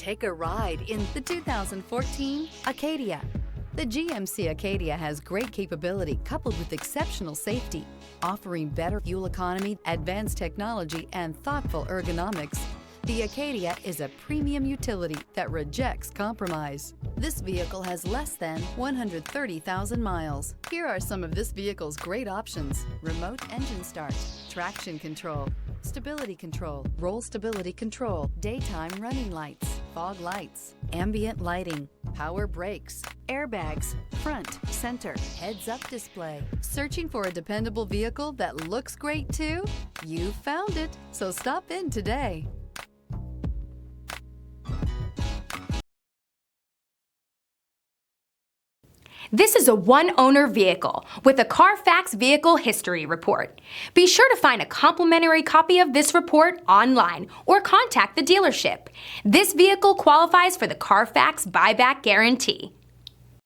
Take a ride in the 2014 Acadia. The GMC Acadia has great capability coupled with exceptional safety, offering better fuel economy, advanced technology, and thoughtful ergonomics. The Acadia is a premium utility that rejects compromise. This vehicle has less than 130,000 miles. Here are some of this vehicle's great options: remote engine start, traction control, stability control, roll stability control, daytime running lights, fog lights, ambient lighting, power brakes, airbags, front, center, heads-up display. Searching for a dependable vehicle that looks great too? You found it, so stop in today. This is a one-owner vehicle with a Carfax Vehicle History Report. Be sure to find a complimentary copy of this report online or contact the dealership. This vehicle qualifies for the Carfax Buyback Guarantee.